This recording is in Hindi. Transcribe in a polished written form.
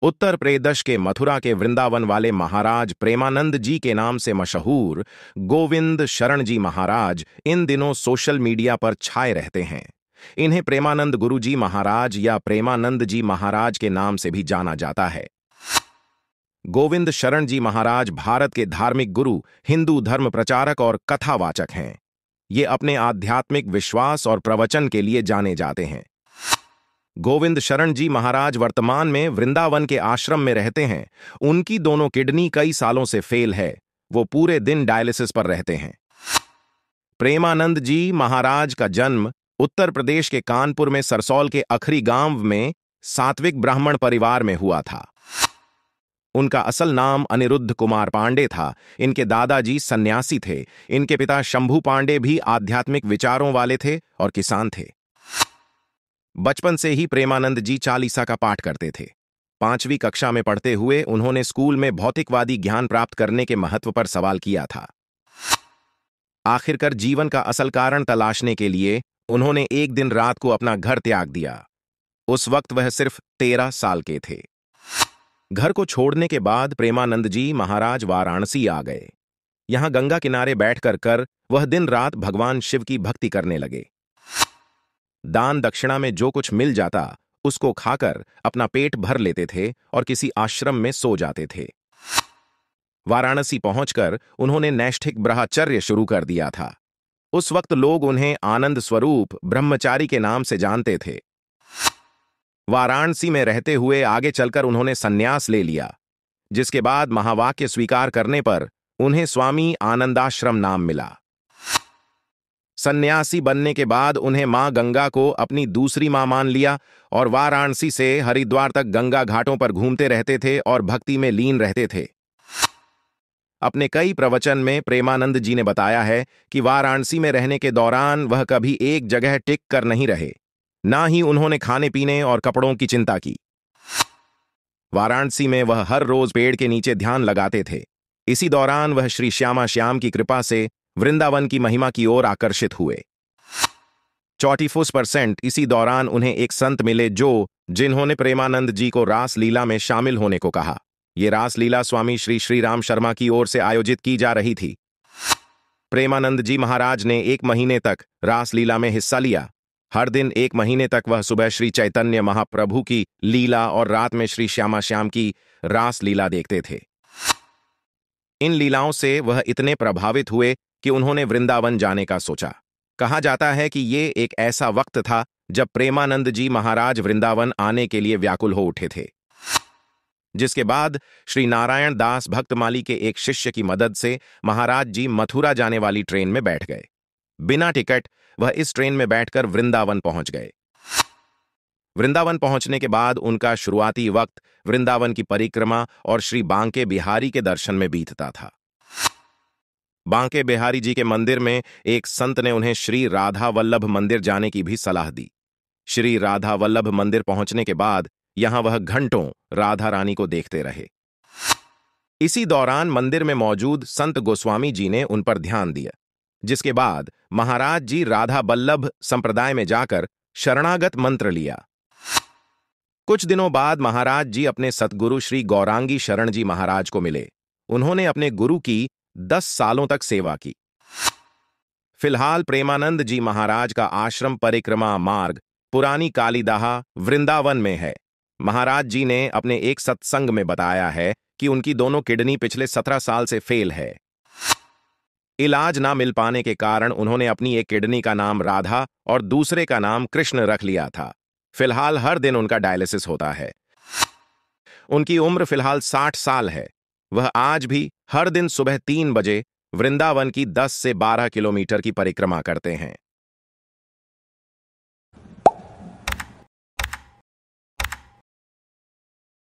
उत्तर प्रदेश के मथुरा के वृंदावन वाले महाराज प्रेमानंद जी के नाम से मशहूर गोविंद शरण जी महाराज इन दिनों सोशल मीडिया पर छाए रहते हैं। इन्हें प्रेमानंद गुरु जी महाराज या प्रेमानंद जी महाराज के नाम से भी जाना जाता है। गोविंद शरण जी महाराज भारत के धार्मिक गुरु, हिंदू धर्म प्रचारक और कथावाचक हैं। ये अपने आध्यात्मिक विश्वास और प्रवचन के लिए जाने जाते हैं। गोविंद शरण जी महाराज वर्तमान में वृंदावन के आश्रम में रहते हैं। उनकी दोनों किडनी कई सालों से फेल है। वो पूरे दिन डायलिसिस पर रहते हैं। प्रेमानंद जी महाराज का जन्म उत्तर प्रदेश के कानपुर में सरसौल के अखरी गांव में सात्विक ब्राह्मण परिवार में हुआ था। उनका असल नाम अनिरुद्ध कुमार पांडे था। इनके दादाजी सन्यासी थे। इनके पिता शंभू पांडे भी आध्यात्मिक विचारों वाले थे और किसान थे। बचपन से ही प्रेमानंद जी चालीसा का पाठ करते थे। 5वीं कक्षा में पढ़ते हुए उन्होंने स्कूल में भौतिकवादी ज्ञान प्राप्त करने के महत्व पर सवाल किया था। आखिरकार जीवन का असल कारण तलाशने के लिए उन्होंने एक दिन रात को अपना घर त्याग दिया। उस वक्त वह सिर्फ 13 साल के थे। घर को छोड़ने के बाद प्रेमानंद जी महाराज वाराणसी आ गए। यहां गंगा किनारे बैठकर वह दिन रात भगवान शिव की भक्ति करने लगे। दान दक्षिणा में जो कुछ मिल जाता उसको खाकर अपना पेट भर लेते थे और किसी आश्रम में सो जाते थे। वाराणसी पहुंचकर उन्होंने नैष्ठिक ब्रह्मचर्य शुरू कर दिया था। उस वक्त लोग उन्हें आनंद स्वरूप ब्रह्मचारी के नाम से जानते थे। वाराणसी में रहते हुए आगे चलकर उन्होंने संन्यास ले लिया, जिसके बाद महावाक्य स्वीकार करने पर उन्हें स्वामी आनंदाश्रम नाम मिला। सन्यासी बनने के बाद उन्हें मां गंगा को अपनी दूसरी मां मान लिया और वाराणसी से हरिद्वार तक गंगा घाटों पर घूमते रहते थे और भक्ति में लीन रहते थे। अपने कई प्रवचन में प्रेमानंद जी ने बताया है कि वाराणसी में रहने के दौरान वह कभी एक जगह टिक कर नहीं रहे, ना ही उन्होंने खाने पीने और कपड़ों की चिंता की। वाराणसी में वह हर रोज पेड़ के नीचे ध्यान लगाते थे। इसी दौरान वह श्री श्यामा श्याम की कृपा से वृंदावन की महिमा की ओर आकर्षित हुए। 44% इसी दौरान उन्हें एक संत मिले जिन्होंने प्रेमानंद जी को रासलीला में शामिल होने को कहा। ये रासलीला स्वामी श्री श्री राम शर्मा की ओर से आयोजित की जा रही थी। प्रेमानंद जी महाराज ने 1 महीने तक रासलीला में हिस्सा लिया। हर दिन 1 महीने तक वह सुबह श्री चैतन्य महाप्रभु की लीला और रात में श्री श्यामा श्याम की रासलीला देखते थे। इन लीलाओं से वह इतने प्रभावित हुए कि उन्होंने वृंदावन जाने का सोचा। कहा जाता है कि ये एक ऐसा वक्त था जब प्रेमानंद जी महाराज वृंदावन आने के लिए व्याकुल हो उठे थे। जिसके बाद श्री नारायण दास भक्तमाली के एक शिष्य की मदद से महाराज जी मथुरा जाने वाली ट्रेन में बैठ गए। बिना टिकट वह इस ट्रेन में बैठकर वृंदावन पहुंच गए। वृंदावन पहुंचने के बाद उनका शुरुआती वक्त वृंदावन की परिक्रमा और श्री बांके बिहारी के दर्शन में बीतता था। बांके बिहारी जी के मंदिर में एक संत ने उन्हें श्री राधा वल्लभ मंदिर जाने की भी सलाह दी। श्री राधा वल्लभ मंदिर पहुंचने के बाद यहां वह घंटों राधा रानी को देखते रहे। इसी दौरान मंदिर में मौजूद संत गोस्वामी जी ने उन पर ध्यान दिया, जिसके बाद महाराज जी राधा वल्लभ संप्रदाय में जाकर शरणागत मंत्र लिया। कुछ दिनों बाद महाराज जी अपने सतगुरु श्री गौरांगी शरण जी महाराज को मिले। उन्होंने अपने गुरु की 10 सालों तक सेवा की। फिलहाल प्रेमानंद जी महाराज का आश्रम परिक्रमा मार्ग पुरानी कालीदाह वृंदावन में है। महाराज जी ने अपने एक सत्संग में बताया है कि उनकी दोनों किडनी पिछले 17 साल से फेल है। इलाज ना मिल पाने के कारण उन्होंने अपनी एक किडनी का नाम राधा और दूसरे का नाम कृष्ण रख लिया था। फिलहाल हर दिन उनका डायलिसिस होता है। उनकी उम्र फिलहाल 60 साल है। वह आज भी हर दिन सुबह 3 बजे वृंदावन की 10 से 12 किलोमीटर की परिक्रमा करते हैं।